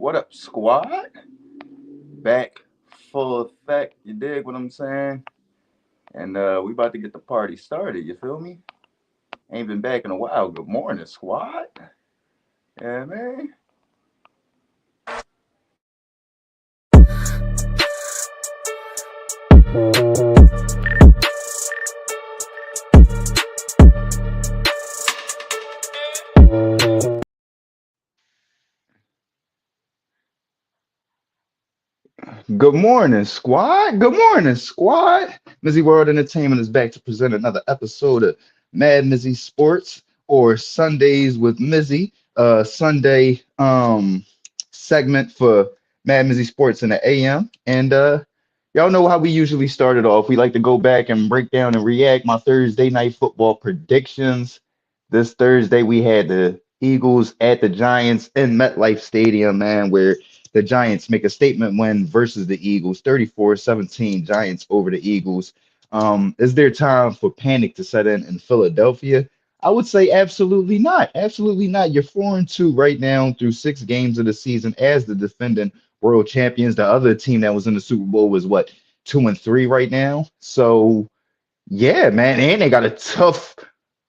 What up, squad? Back full effect. You dig what I'm saying? And we about to get the party started. You feel me? Ain't been back in a while. Good morning, squad. Yeah, man. Good morning, squad. Good morning, squad. MizzyWorld Entertainment is back to present another episode of Mad Mizzy Sports or Sundays with Mizzy. Sunday segment for Mad Mizzy Sports in the AM. And y'all know how we usually start it off. We like to go back and break down and react my Thursday night football predictions. This Thursday we had the Eagles at the Giants in MetLife Stadium, man, where the Giants make a statement win versus the Eagles, 34-17 Giants over the Eagles. Is there time for panic to set in Philadelphia? I would say absolutely not. Absolutely not. You're 4-2 right now through 6 games of the season as the defending world champions. The other team that was in the Super Bowl was what, 2-3 right now. So yeah, man, and they got a tough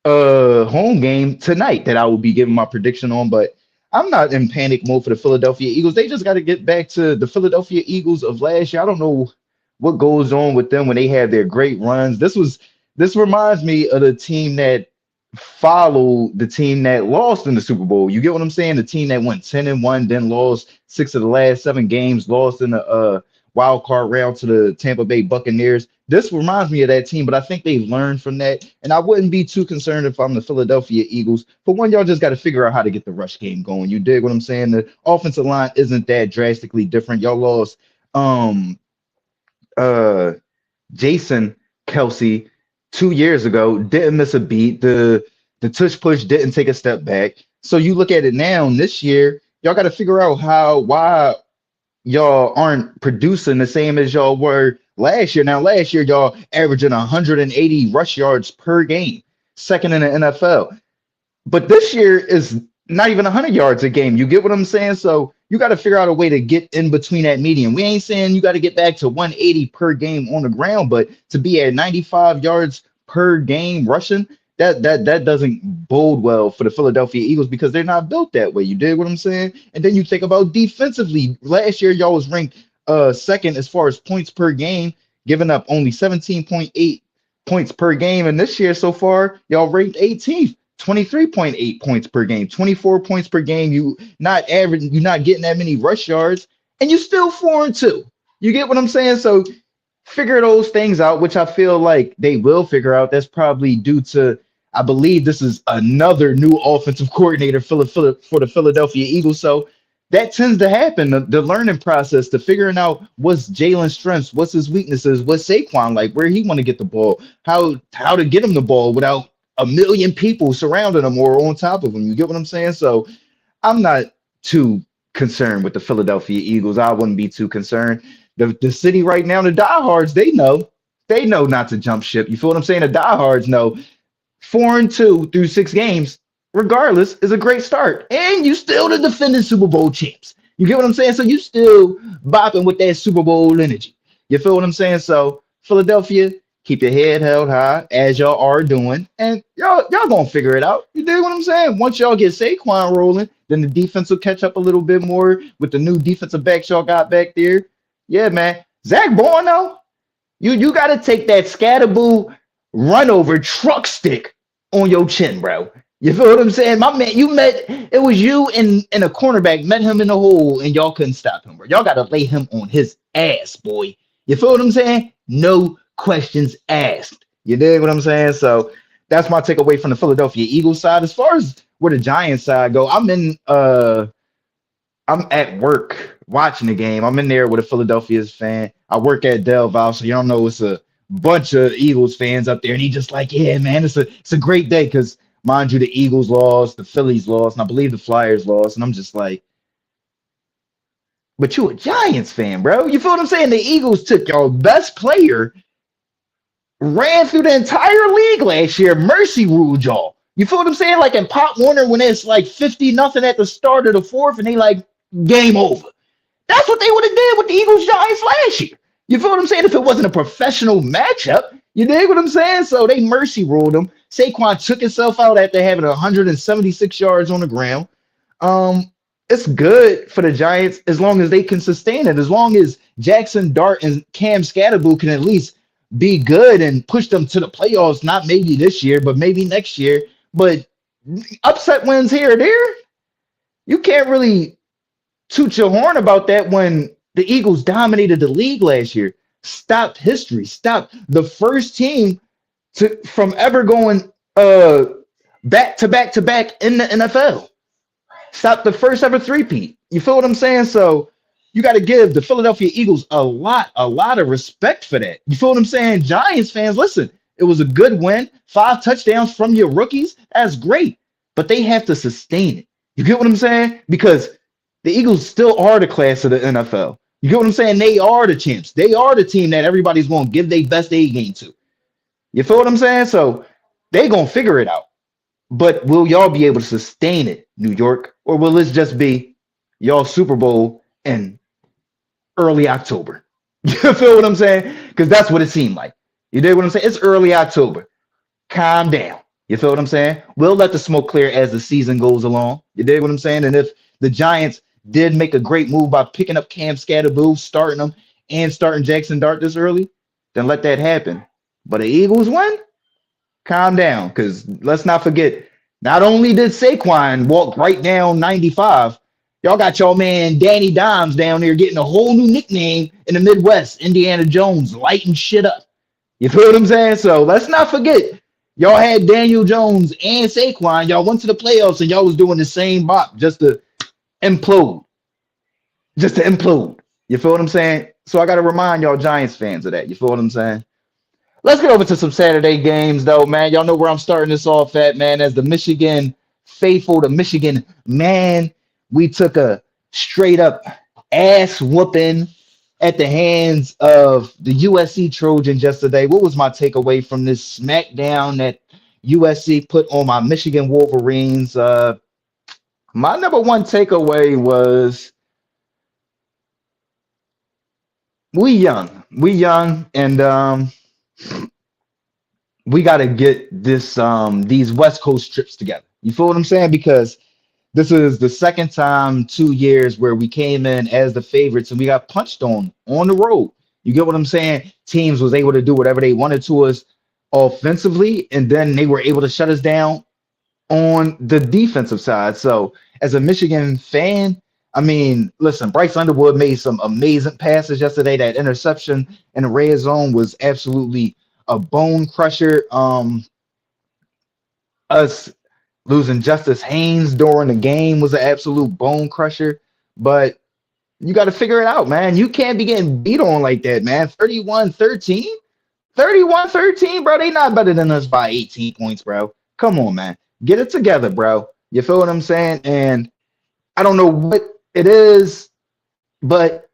home game tonight that I will be giving my prediction on, but I'm not in panic mode for the Philadelphia Eagles. They just got to get back to the Philadelphia Eagles of last year. I don't know what goes on with them when they have their great runs. This reminds me of the team that followed the team that lost in the Super Bowl. You get what I'm saying? The team that went 10-1, then lost 6 of the last 7 games, lost in the wild card round to the Tampa Bay Buccaneers. This reminds me of that team, but I think they've learned from that. And I wouldn't be too concerned if I'm the Philadelphia Eagles. For one, y'all just got to figure out how to get the rush game going. You dig what I'm saying? The offensive line isn't that drastically different. Y'all lost um uh Jason Kelsey 2 years ago, didn't miss a beat. The tush push didn't take a step back. So you look at it now, and this year, y'all got to figure out why y'all aren't producing the same as y'all were last year. Now, last year, y'all averaging 180 rush yards per game, second in the NFL. But this year is not even 100 yards a game. You get what I'm saying? So you got to figure out a way to get in between that median. We ain't saying you got to get back to 180 per game on the ground, but to be at 95 yards per game rushing, that doesn't bode well for the Philadelphia Eagles because they're not built that way. You dig what I'm saying? And then you think about defensively. Last year, y'all was ranked second as far as points per game, giving up only 17.8 points per game. And this year so far, y'all ranked 18th. 23.8 points per game, 24 points per game. You're not getting that many rush yards, and you still 4-2. You get what I'm saying? So figure those things out, which I feel like they will figure out. That's probably due to, I believe this is another new offensive coordinator for the Philadelphia Eagles. So that tends to happen. The learning process, to figuring out what's Jalen's strengths, what's his weaknesses, what's Saquon like, where he want to get the ball, how to get him the ball without a million people surrounding him or on top of him. You get what I'm saying? So I'm not too concerned with the Philadelphia Eagles. I wouldn't be too concerned. The city right now, the diehards, they know not to jump ship. You feel what I'm saying? The diehards know 4-2 through 6 games, regardless, is a great start. And you still the defending Super Bowl champs. You get what I'm saying? So you still bopping with that Super Bowl energy. You feel what I'm saying? So Philadelphia, keep your head held high as y'all are doing, and y'all gonna figure it out. You dig what I'm saying? Once y'all get Saquon rolling, then the defense will catch up a little bit more with the new defensive backs y'all got back there. Yeah, man. Zach Bourne, though, you got to take that scatterboo run over truck stick on your chin, bro. You feel what I'm saying? My man, it was you and a cornerback met him in the hole and y'all couldn't stop him, bro. Y'all got to lay him on his ass, boy. You feel what I'm saying? No questions asked. You dig what I'm saying? So that's my takeaway from the Philadelphia Eagles side. As far as where the Giants side go, I'm at work watching the game. I'm in there with a Philadelphia's fan. I work at Del Val, so y'all know it's a bunch of Eagles fans up there. And he just like, yeah, man, it's a great day because mind you, the Eagles lost, the Phillies lost, and I believe the Flyers lost. And I'm just like, but you a Giants fan, bro. You feel what I'm saying? The Eagles took your best player, ran through the entire league last year, mercy ruled y'all. You feel what I'm saying? Like in Pop Warner when it's like 50-0 at the start of the fourth, and they like, game over. That's what they would have did with the Eagles Giants last year. You feel what I'm saying? If it wasn't a professional matchup, you dig what I'm saying? So they mercy ruled them. Saquon took himself out after having 176 yards on the ground. Um, it's good for the Giants as long as they can sustain it. As long as Jackson Dart and Cam Scatterboo can at least be good and push them to the playoffs. Not maybe this year, but maybe next year. But upset wins here or there, you can't really toot your horn about that when the Eagles dominated the league last year, stopped history, stopped the first team to from ever going back to back to back in the NFL. Stopped the first ever three-peat. You feel what I'm saying? So you got to give the Philadelphia Eagles a lot of respect for that. You feel what I'm saying? Giants fans, listen, it was a good win. 5 touchdowns from your rookies. That's great. But they have to sustain it. You get what I'm saying? Because the Eagles still are the class of the NFL. You get what I'm saying? They are the champs. They are the team that everybody's going to give their best A game to. You feel what I'm saying? So they going to figure it out. But will y'all be able to sustain it, New York? Or will this just be y'all Super Bowl in early October? You feel what I'm saying? Because that's what it seemed like. You did what I'm saying? It's early October. Calm down. You feel what I'm saying? We'll let the smoke clear as the season goes along. You did what I'm saying? And if the Giants did make a great move by picking up Cam Scatterboo, starting him, and starting Jackson Dart this early, then let that happen. But the Eagles win? Calm down, because let's not forget, not only did Saquon walk right down 95, y'all got y'all man Danny Dimes down there getting a whole new nickname in the Midwest, Indiana Jones, lighting shit up. You feel what I'm saying? So let's not forget, y'all had Daniel Jones and Saquon. Y'all went to the playoffs and y'all was doing the same bop just to implode. Just to implode. You feel what I'm saying? So I got to remind y'all Giants fans of that. You feel what I'm saying? Let's get over to some Saturday games, though, man. Y'all know where I'm starting this off at, man. As the Michigan faithful, the Michigan man, we took a straight up ass whooping at the hands of the USC Trojans yesterday. What was my takeaway from this smackdown that USC put on my Michigan Wolverines? My number one takeaway was we young, and we got to get this these West Coast trips together. You feel what I'm saying? Because this is the second time 2 years where we came in as the favorites and we got punched on the road. You get what I'm saying? Teams was able to do whatever they wanted to us offensively, and then they were able to shut us down on the defensive side. So as a Michigan fan, I mean, listen, Bryce Underwood made some amazing passes yesterday. That interception in the red zone was absolutely a bone crusher. Us losing Justice Haynes during the game was an absolute bone crusher. But you got to figure it out, man. You can't be getting beat on like that, man. 31-13? 31-13, bro. They not better than us by 18 points, bro. Come on, man. Get it together, bro. You feel what I'm saying? And I don't know what it is, but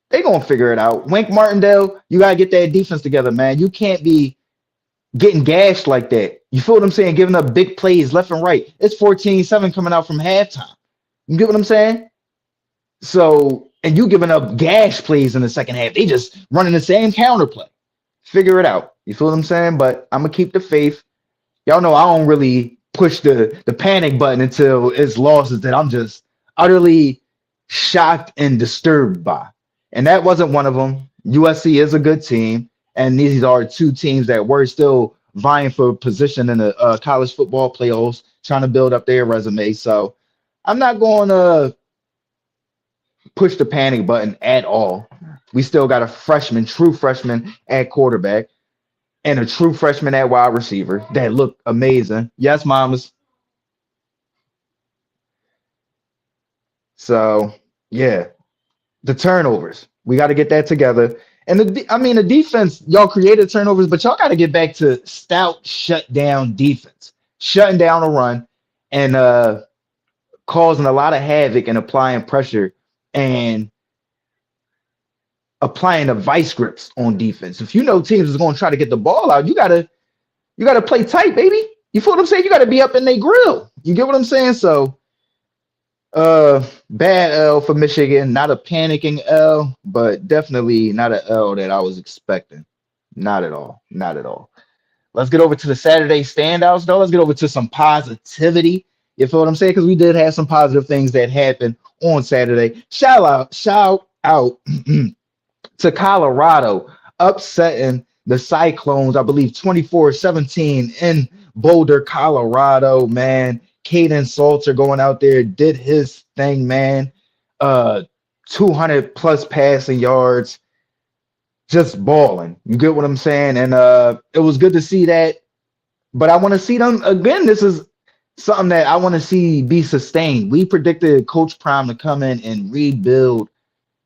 they gonna figure it out. Wink Martindale, you gotta get that defense together, man. You can't be getting gashed like that. You feel what I'm saying? Giving up big plays left and right. It's 14-7 coming out from halftime. You get what I'm saying? So, and you giving up gash plays in the second half. They just running the same counter play. Figure it out. You feel what I'm saying? But I'm gonna keep the faith. Y'all know I don't really push the panic button until it's losses that I'm just utterly shocked and disturbed by. And that wasn't one of them. USC is a good team, and these are two teams that were still vying for position in the college football playoffs, trying to build up their resume. So I'm not going to push the panic button at all. We still got a freshman, true freshman at quarterback, and a true freshman at wide receiver that looked amazing. Yes, mamas. So, yeah, the turnovers. We got to get that together. And the defense, y'all created turnovers, but y'all got to get back to stout shutdown defense, shutting down a run and causing a lot of havoc and applying pressure and applying the vice grips on defense. If you know teams is going to try to get the ball out, you gotta play tight, baby. You feel what I'm saying? You got to be up in their grill. You get what I'm saying? So Bad L for Michigan. Not a panicking L, but definitely not a L that I was expecting. Not at all. Not at all. Let's get over to the Saturday standouts, though. Let's get over to some positivity. You feel what I'm saying? Because we did have some positive things that happened on Saturday. Shout out to Colorado, upsetting the Cyclones, I believe 24-17 in Boulder, Colorado, man. Caden Salter going out there, did his thing, man. Uh 200 plus passing yards, just balling. You get what I'm saying? And it was good to see that. But I want to see them again. This is something that I want to see be sustained. We predicted Coach Prime to come in and rebuild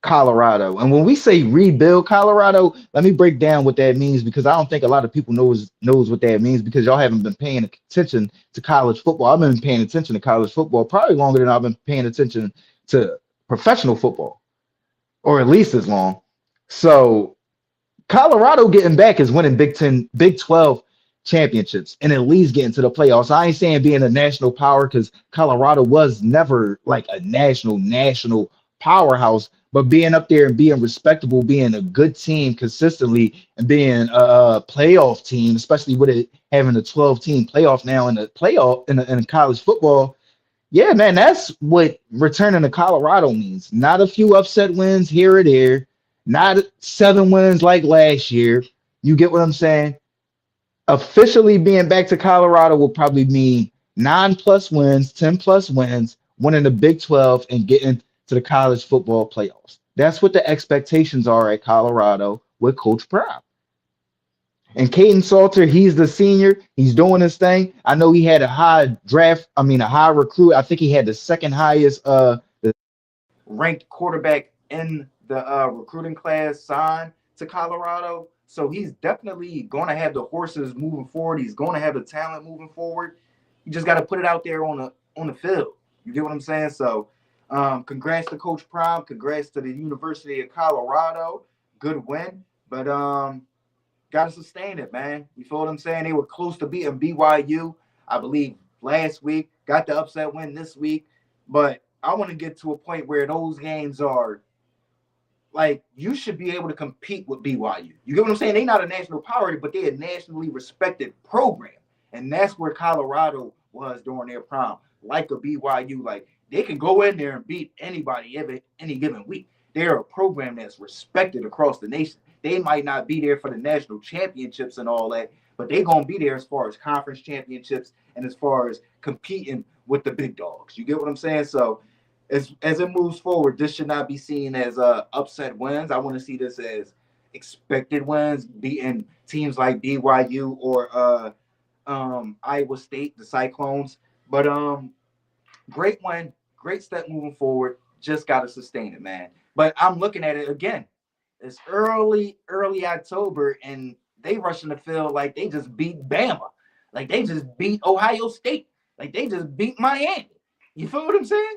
Colorado. And when we say rebuild Colorado, let me break down what that means because I don't think a lot of people knows what that means because y'all haven't been paying attention to college football. I've been paying attention to college football probably longer than I've been paying attention to professional football, or at least as long. So Colorado getting back is winning Big Ten, Big 12 championships and at least getting to the playoffs. I ain't saying being a national power because Colorado was never like a national powerhouse, but being up there and being respectable, being a good team consistently, and being a playoff team, especially with it having a 12-team playoff now in the playoff in college football. Yeah, man, that's what returning to Colorado means. Not a few upset wins here or there, not 7 wins like last year. You get what I'm saying? Officially being back to Colorado will probably mean 9 plus wins, 10 plus wins, winning the Big 12 and getting to the college football playoffs. That's what the expectations are at Colorado with Coach Prime. And Caden Salter, he's the senior. He's doing his thing. I know he had a high draft, I mean, a high recruit. I think he had the second highest ranked quarterback in the recruiting class signed to Colorado. So he's definitely going to have the horses moving forward. He's going to have the talent moving forward. You just got to put it out there on the field. You get what I'm saying? So, congrats to Coach Prime. Congrats to the University of Colorado. Good win, but got to sustain it, man. You feel what I'm saying? They were close to beating BYU, I believe, last week. Got the upset win this week, but I want to get to a point where those games are like you should be able to compete with BYU. You get what I'm saying? They're not a national power, but they're a nationally respected program. And that's where Colorado was during their prime, like a BYU. Like they can go in there and beat anybody any given week. They're a program that's respected across the nation. They might not be there for the national championships and all that, but they're gonna be there as far as conference championships and as far as competing with the big dogs. You get what I'm saying? So as it moves forward, this should not be seen as upset wins. I want to see this as expected wins, beating teams like BYU or Iowa State, the Cyclones. But great win, great step moving forward. Just got to sustain it, man. But I'm looking at it again. It's early October, and they rushing the field like they just beat Bama, like they just beat Ohio State, like they just beat Miami. You feel what I'm saying?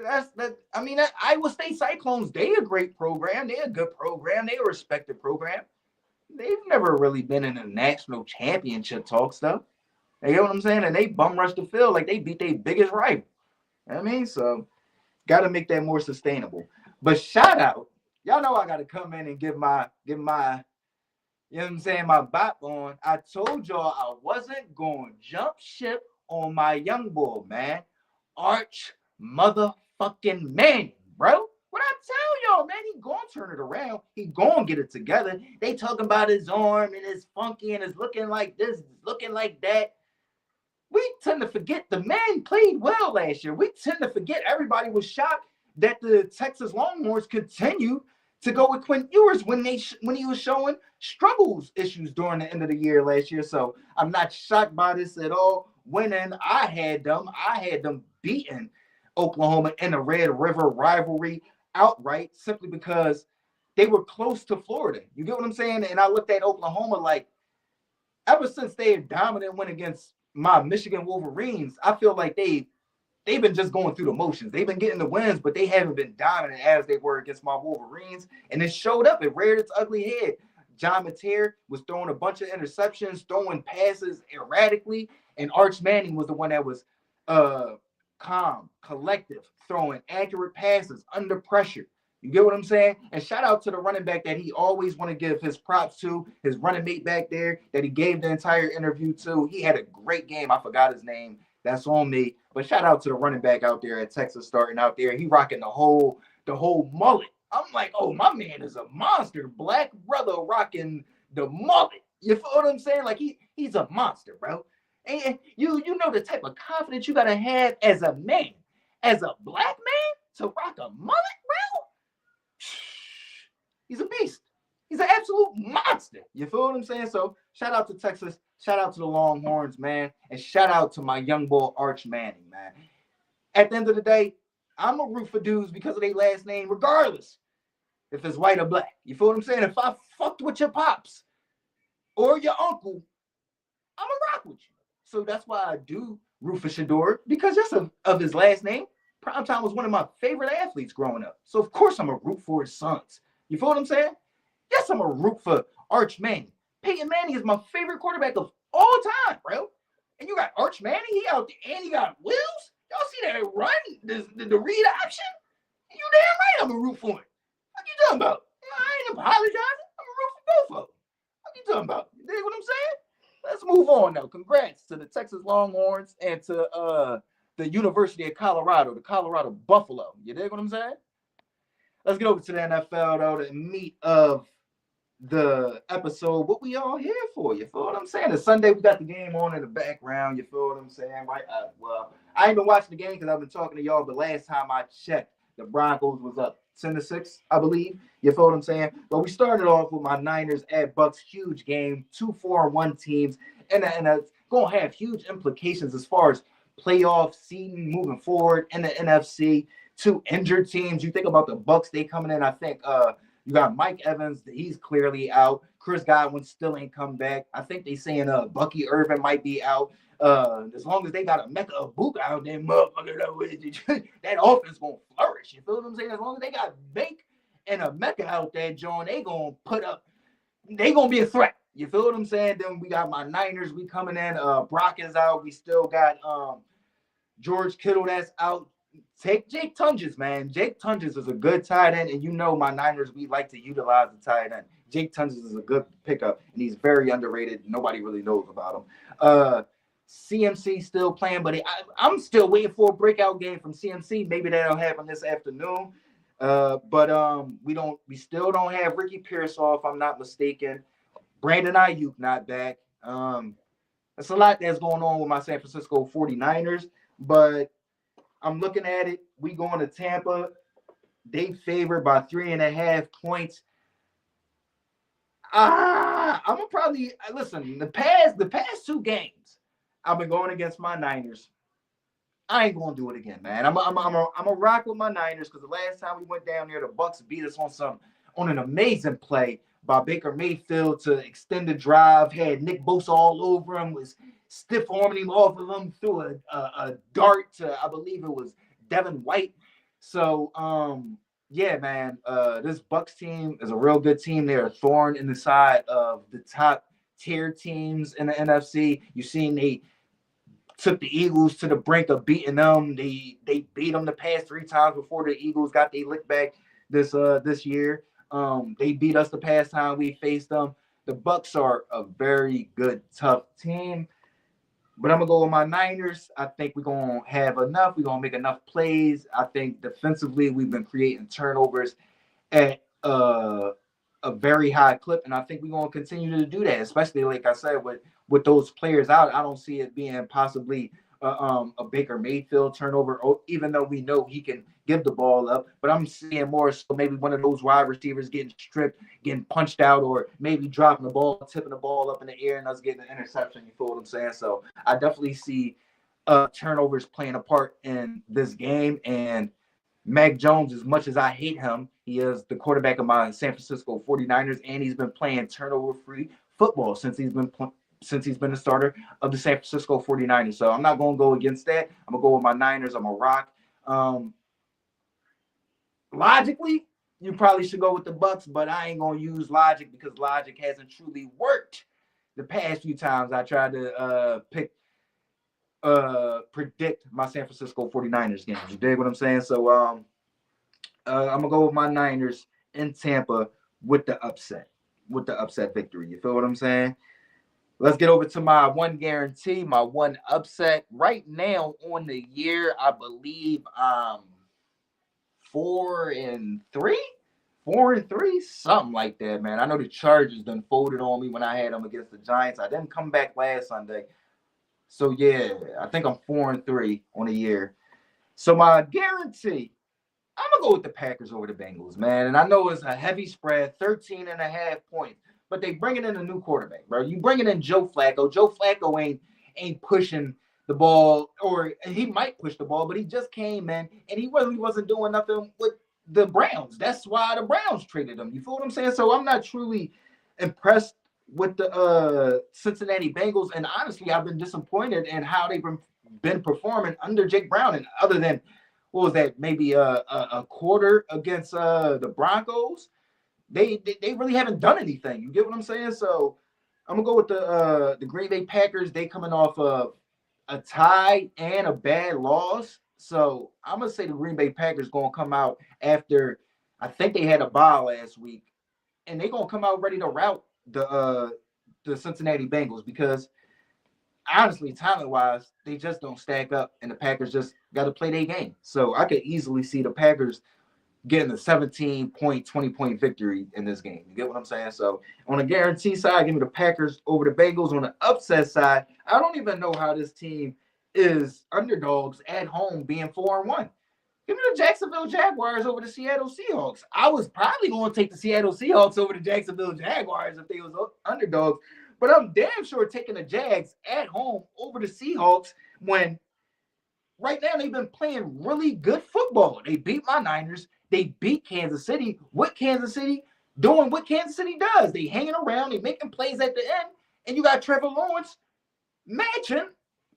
That's that. I mean, that Iowa State Cyclones, they a great program. They a good program. They a respected program. They've never really been in a national championship talk stuff. You know what I'm saying? And they bum rushed the field like they beat their biggest rival. You know what I mean, so got to make that more sustainable. But shout out, y'all know I got to come in and give my you know what I'm saying, my bop on. I told y'all I wasn't going to jump ship on my young boy, man. Arch motherfucking man, bro. What I tell y'all, man, he gonna turn it around. He gonna get it together. They talking about his arm and it's funky and it's looking like this, looking like that. We tend to forget the man played well last year. We tend to forget everybody was shocked that the Texas Longhorns continued to go with Quinn Ewers when he was showing struggles issues during the end of the year last year. So I'm not shocked by this at all. Winning, I had them beating Oklahoma in the Red River rivalry outright simply because they were close to Florida. You get what I'm saying? And I looked at Oklahoma like ever since they dominant went against my Michigan Wolverines, I feel like they've been just going through the motions. They've been getting the wins, but they haven't been dominant as they were against my Wolverines. And it showed up. It reared its ugly head. John Mateer was throwing a bunch of interceptions, throwing passes erratically, and Arch Manning was the one that was calm, collective, throwing accurate passes under pressure. You get what I'm saying? And shout out to the running back that he always want to give his props to, his running mate back there that he gave the entire interview to. He had a great game. I forgot his name. That's on me. But shout out to the running back out there at Texas starting out there. He rocking the whole mullet. I'm like, oh, my man is a monster. Black brother rocking the mullet. You feel what I'm saying? Like he's a monster, bro. And you know the type of confidence you gotta have as a man, as a black man, to rock a mullet, bro. He's a beast. He's an absolute monster. You feel what I'm saying? So shout out to Texas. Shout out to the Longhorns, man. And shout out to my young boy Arch Manning, man. At the end of the day, I'm a root for dudes because of their last name, regardless if it's white or black. You feel what I'm saying? If I fucked with your pops or your uncle, I'm going to rock with you. So that's why I do root for Shador, because just of his last name. Primetime was one of my favorite athletes growing up. So, of course, I'm a root for his sons. You feel what I'm saying? Yes, I'm a root for Arch Manning. Peyton Manning is my favorite quarterback of all time, bro. And you got Arch Manning, he out there, and he got wheels. Y'all see that run, the read option? You damn right I'm a root for him. What you talking about? I ain't apologizing. I'm a root for both of them. What you talking about? You dig what I'm saying? Let's move on now. Congrats to the Texas Longhorns and to the University of Colorado, the Colorado Buffalo. You dig what I'm saying? Let's get over to the NFL, though, the meat of the episode. What we all here for? You feel what I'm saying? It's Sunday, we got the game on in the background. You feel what I'm saying? Right? Well, I ain't been watching the game because I've been talking to y'all, but last time I checked, the Broncos was up 10-6, I believe. You feel what I'm saying? But we started off with my Niners at Bucks. Huge game, 2-4-1 teams, and it's going to have huge implications as far as playoff seeding moving forward in the NFC. Two injured teams. You think about the Bucks, they coming in. I think you got Mike Evans, he's clearly out. Chris Godwin still ain't come back. I think they saying Bucky Irvin might be out. As long as they got a Mecca of Book out there, motherfucker, that offense gonna flourish. You feel what I'm saying? As long as they got Bake and a Mecca out there, John, they gonna be a threat. You feel what I'm saying? Then we got my Niners, we coming in. Brock is out. We still got George Kittle that's out. Take Jake Tunges, man. Jake Tunges is a good tight end, and you know my Niners, we like to utilize the tight end. Jake Tunges is a good pickup, and he's very underrated. Nobody really knows about him. CMC still playing, but I'm still waiting for a breakout game from CMC. Maybe that'll happen this afternoon. But we still don't have Ricky Pearsall, if I'm not mistaken. Brandon Ayuk not back. That's a lot that's going on with my San Francisco 49ers, but I'm looking at it. We going to Tampa. They favored by 3.5 points. I'm gonna probably listen. The past 2 games, I've been going against my Niners. I ain't gonna do it again, man. I'm a rock with my Niners because the last time we went down there, the Bucks beat us on an amazing play by Baker Mayfield to extend the drive. Had Nick Bosa all over him, was stiff arming him off of him through a dart to, I believe it was Devin White. So yeah, man, this Bucks team is a real good team. They're a thorn in the side of the top tier teams in the NFC. You've seen they took the Eagles to the brink of beating them. They beat them the past 3 times before the Eagles got their lick back this year. They beat us the past time we faced them. The Bucks are a very good, tough team. But I'm going to go with my Niners. I think we're going to have enough. We're going to make enough plays. I think defensively we've been creating turnovers at a very high clip, and I think we're going to continue to do that, especially, like I said, with those players out. I don't see it being possibly a Baker Mayfield turnover, even though we know he can give the ball up. But I'm seeing more so maybe one of those wide receivers getting stripped, getting punched out, or maybe dropping the ball, tipping the ball up in the air, and us getting an interception. You feel what I'm saying? So I definitely see turnovers playing a part in this game. And Mac Jones, as much as I hate him, he is the quarterback of my San Francisco 49ers, and he's been playing turnover-free football since he's been the starter of the San Francisco 49ers. So I'm not going to go against that. I'm going to go with my Niners. I'm a rock. Logically, you probably should go with the Bucks, but I ain't going to use logic because logic hasn't truly worked the past few times I tried to pick predict my San Francisco 49ers games. You dig what I'm saying? So I'm gonna go with my Niners in Tampa with the upset, victory. You feel what I'm saying? Let's get over to my one guarantee, my one upset. Right now on the year, I believe 4-3, 4-3, something like that, man. I know the Chargers done folded on me when I had them against the Giants. I didn't come back last Sunday, so yeah, I think I'm 4-3 on the year. So my guarantee, I'm gonna go with the Packers over the Bengals, man. And I know it's a heavy spread, 13 and a half points, but they bringing in a new quarterback, bro. You bringing in Joe Flacco. Joe Flacco ain't pushing the ball, or he might push the ball, but he just came in and he really wasn't doing nothing with the Browns. That's why the Browns traded him. You feel what I'm saying? So I'm not truly impressed with the Cincinnati Bengals, and honestly, I've been disappointed in how they've been performing under Jake Brown, and other than what was that, maybe a quarter against the Broncos, they really haven't done anything. You get what I'm saying? So I'm gonna go with the Green Bay Packers. They coming off of a tie and a bad loss. So I'm gonna say the Green Bay Packers gonna come out after, I think they had a bye last week, and they gonna come out ready to rout the Cincinnati Bengals, because honestly, talent wise, they just don't stack up, and the Packers just got to play their game. So I could easily see the Packers getting a 17-point, 20-point victory in this game. You get what I'm saying? So on the guarantee side, give me the Packers over the Bengals. On the upset side, I don't even know how this team is underdogs at home being 4-1. Give me the Jacksonville Jaguars over the Seattle Seahawks. I was probably going to take the Seattle Seahawks over the Jacksonville Jaguars if they was underdogs, but I'm damn sure taking the Jags at home over the Seahawks when right now they've been playing really good football. They beat my Niners. They beat Kansas City with Kansas City doing what Kansas City does. They hanging around. They making plays at the end. And you got Trevor Lawrence matching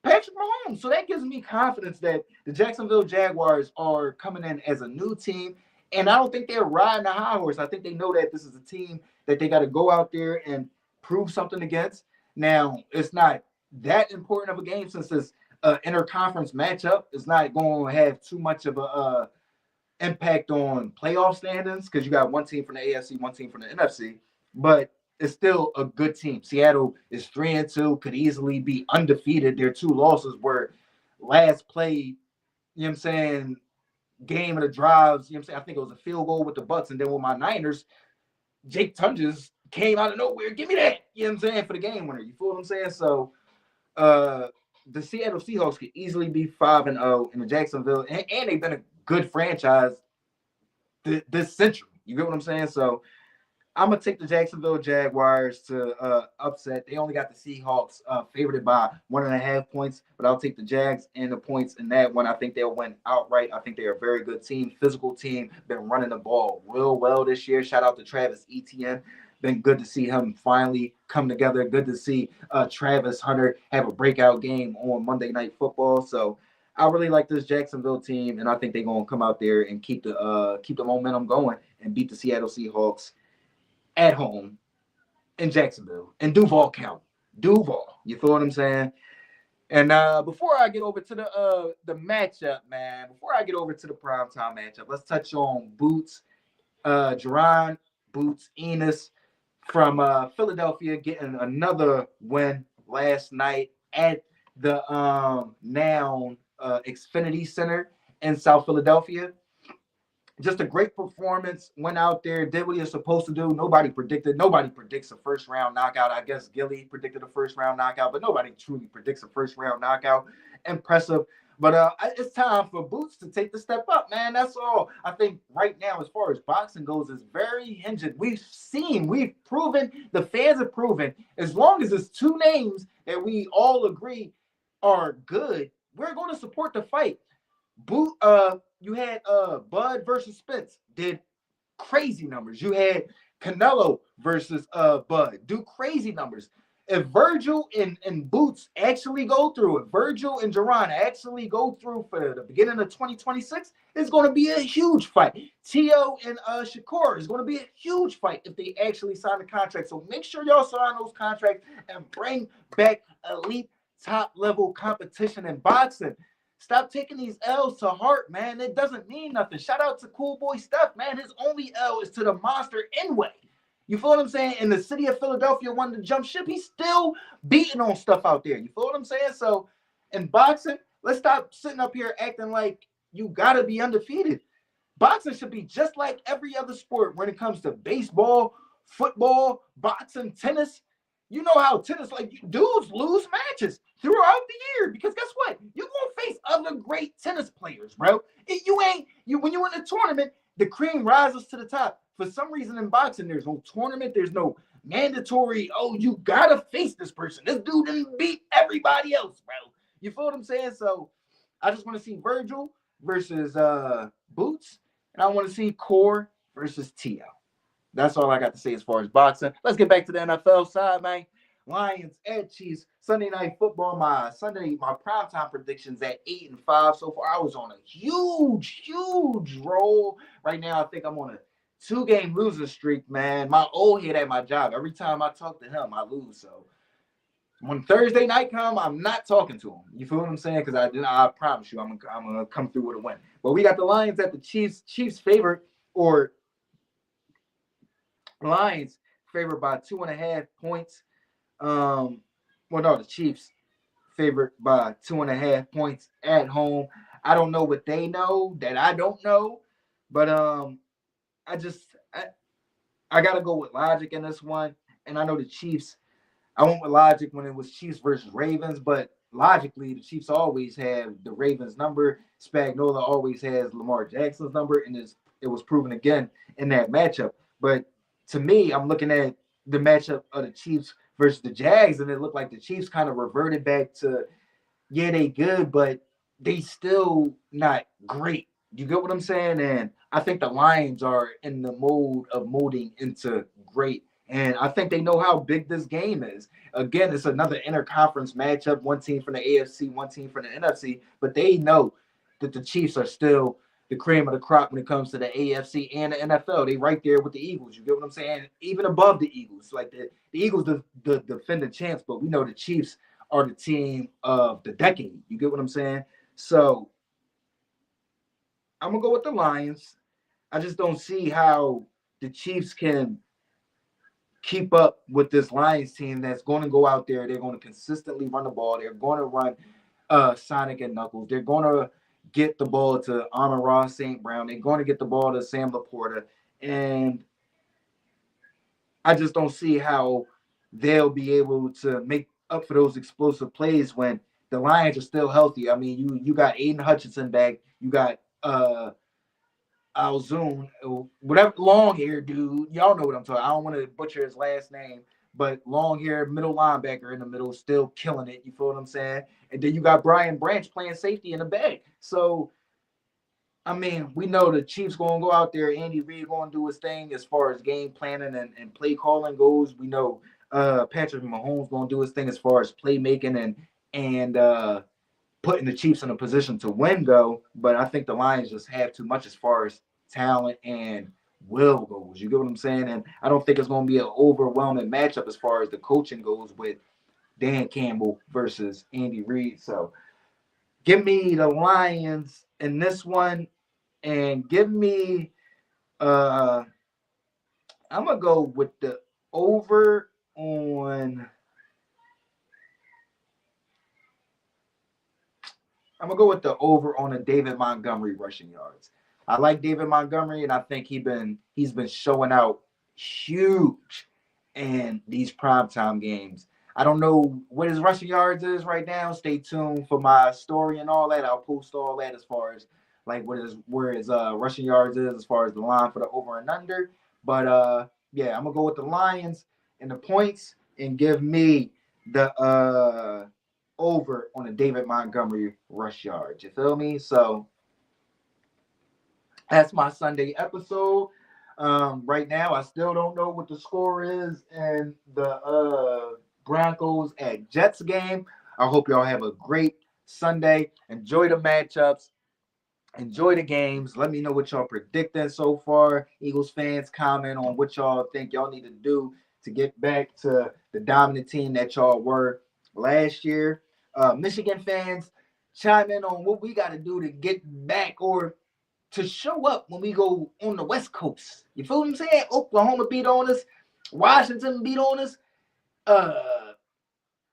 Patrick Mahomes. So that gives me confidence that the Jacksonville Jaguars are coming in as a new team. And I don't think they're riding a high horse. I think they know that this is a team that they got to go out there and prove something against. Now, it's not that important of a game since it's interconference matchup. It's not going to have too much of a impact on playoff standings because you got one team from the AFC, one team from the NFC. But it's still a good team. Seattle is 3-2, could easily be undefeated. Their two losses were last played, you know what I'm saying, game of the drives. You know what I'm saying? I think it was a field goal with the Bucks, and then with my Niners, Jake Tunges came out of nowhere. Give me that. You know what I'm saying? For the game winner. You feel what I'm saying? So the Seattle Seahawks could easily be 5-0 in the Jacksonville, and they've been a good franchise this century. You get what I'm saying? So I'm gonna take the Jacksonville Jaguars to upset. They only got the Seahawks favored by 1.5 points, but I'll take the Jags and the points in that one. I think they'll win outright. I think they're a very good team, physical team, been running the ball real well this year. Shout out to Travis Etienne. Been good to see him finally come together. Good to see Travis Hunter have a breakout game on Monday Night Football. So I really like this Jacksonville team, and I think they're gonna come out there and keep the momentum going and beat the Seattle Seahawks at home in Jacksonville in Duval County. Duval. You feel what I'm saying? And before I get over to the matchup, man, before I get over to the primetime matchup, let's touch on Boots, Jerron Boots Enos from Philadelphia getting another win last night at the now Xfinity Center in South Philadelphia. Just a great performance. Went out there, did what he was supposed to do. Nobody predicts a first round knockout. I guess Gilly predicted a first round knockout, but nobody truly predicts a first round knockout. Impressive. But it's time for Boots to take the step up, man. That's all. I think right now, as far as boxing goes, is very hinged. We've proven, the fans have proven, as long as it's two names that we all agree are good, we're going to support the fight. You had Bud versus Spence, did crazy numbers. You had Canelo versus Bud, do crazy numbers. If Virgil and Boots actually go through it, Virgil and Jerron actually go through for the beginning of 2026, it's going to be a huge fight. Tio and Shakur is going to be a huge fight if they actually sign the contract. So make sure y'all sign those contracts and bring back Elite top level competition in boxing. Stop taking these L's to heart, man. It doesn't mean nothing. Shout out to Cool Boy Steph, man. His only L is to the monster Inway. You feel what I'm saying? And the city of Philadelphia wanted to jump ship. He's still beating on stuff out there. You feel what I'm saying? So in boxing, let's stop sitting up here acting like you gotta be undefeated. Boxing should be just like every other sport when it comes to baseball, football, boxing, tennis. You know how tennis, like dudes lose matches throughout the year because guess what? You're gonna face other great tennis players, bro. You ain't you when you're in a tournament, the cream rises to the top. For some reason in boxing, there's no tournament, there's no mandatory, oh, you gotta face this person. This dude didn't beat everybody else, bro. You feel what I'm saying? So I just want to see Virgil versus Boots, and I want to see Core versus Tio. That's all I got to say as far as boxing. Let's get back to the NFL side, man. Lions at Chiefs. Sunday night football. My primetime predictions at 8-5 so far. I was on a huge roll. Right now, I think I'm on a 2-game losing streak, man. My old head at my job. Every time I talk to him, I lose. So when Thursday night come, I'm not talking to him. You feel what I'm saying? Because I promise you, I'm gonna come through with a win. But we got the Lions at the Chiefs. Chiefs favorite or Lions favored by 2.5 points. Well, no, the Chiefs favored by 2.5 points at home. I don't know what they know that I don't know, but I just I gotta go with logic in this one. And I know the Chiefs. I went with logic when it was Chiefs versus Ravens, but logically the Chiefs always have the Ravens number. Spagnola always has Lamar Jackson's number, and it was proven again in that matchup. But to me, I'm looking at the matchup of the Chiefs versus the Jags, and it looked like the Chiefs kind of reverted back to, yeah, they good, but they still not great. You get what I'm saying? And I think the Lions are in the mode of molding into great. And I think they know how big this game is. Again, it's another interconference matchup. One team from the AFC, one team from the NFC. But they know that the Chiefs are still the cream of the crop when it comes to the AFC and the NFL. They right there with the Eagles. You get what I'm saying? Even above the Eagles. Like the Eagles, the defending champs, but we know the Chiefs are the team of the decade. You get what I'm saying? So I'm gonna go with the Lions. I just don't see how the Chiefs can keep up with this Lions team that's going to go out there. They're going to consistently run the ball. They're going to run Sonic and Knuckles. They're going to get the ball to Amon-Ra St. Brown. They're going to get the ball to Sam Laporta. And I just don't see how they'll be able to make up for those explosive plays when the Lions are still healthy. I mean, you got Aiden Hutchinson back. You got Alzoon, whatever, long hair dude. Y'all know what I'm talking. I don't want to butcher his last name, but long hair middle linebacker in the middle, still killing it. You feel what I'm saying? And then you got Brian Branch playing safety in the back. So I mean, we know the Chiefs going to go out there. Andy Reid going to do his thing as far as game planning and play calling goes. We know Patrick Mahomes going to do his thing as far as playmaking and putting the Chiefs in a position to win go. But I think the Lions just have too much as far as talent and will goes. You get what I'm saying? And I don't think it's going to be an overwhelming matchup as far as the coaching goes with Dan Campbell versus Andy Reid. So give me the Lions in this one, and give me I'm gonna go with the over on I'm gonna go with the over on a David Montgomery rushing yards. I like David Montgomery, and I think he's been showing out huge in these primetime games. I don't know what his rushing yards is right now. Stay tuned for my story and all that. I'll post all that as far as like where his rushing yards is as far as the line for the over and under. But yeah, I'm gonna go with the Lions and the points and give me the over on a David Montgomery rush yard. You feel me? So that's my Sunday episode. Right now, I still don't know what the score is in the Broncos at Jets game. I hope y'all have a great Sunday. Enjoy the matchups. Enjoy the games. Let me know what y'all predicting so far. Eagles fans, comment on what y'all think y'all need to do to get back to the dominant team that y'all were last year. Michigan fans chime in on what we got to do to get back or to show up when we go on the West Coast. You feel what I'm saying? Oklahoma beat on us, Washington beat on us, uh,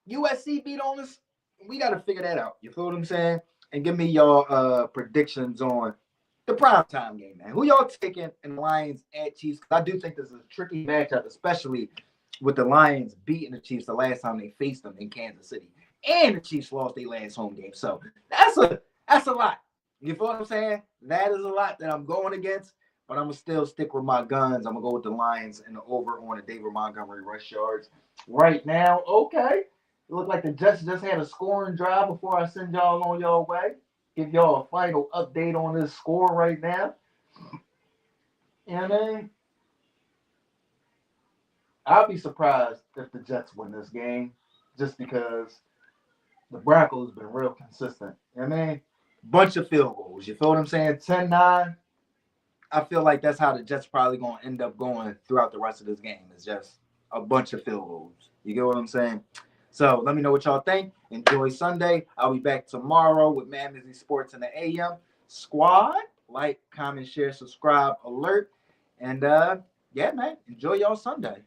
USC beat on us. We got to figure that out. You feel what I'm saying? And give me your predictions on the primetime game, man. Who y'all taking in Lions at Chiefs? Because I do think this is a tricky matchup, especially with the Lions beating the Chiefs the last time they faced them in Kansas City. And the Chiefs lost their last home game. So that's a lot. You feel what I'm saying? That is a lot that I'm going against, but I'm gonna still stick with my guns. I'm gonna go with the Lions and the over on the David Montgomery rush yards. Right now, okay. It looked like the Jets just had a scoring drive before I send y'all on your way. Give y'all a final update on this score right now. You know what I mean? I'll be surprised if the Jets win this game just because the Broncos been real consistent. You know what I mean? Bunch of field goals. You feel what I'm saying? 10-9. I feel like that's how the Jets probably going to end up going throughout the rest of this game. It's just a bunch of field goals. You get what I'm saying? So let me know what y'all think. Enjoy Sunday. I'll be back tomorrow with Mad Mizzy Sports in the AM squad. Like, comment, share, subscribe, alert. And yeah, man, enjoy y'all Sunday.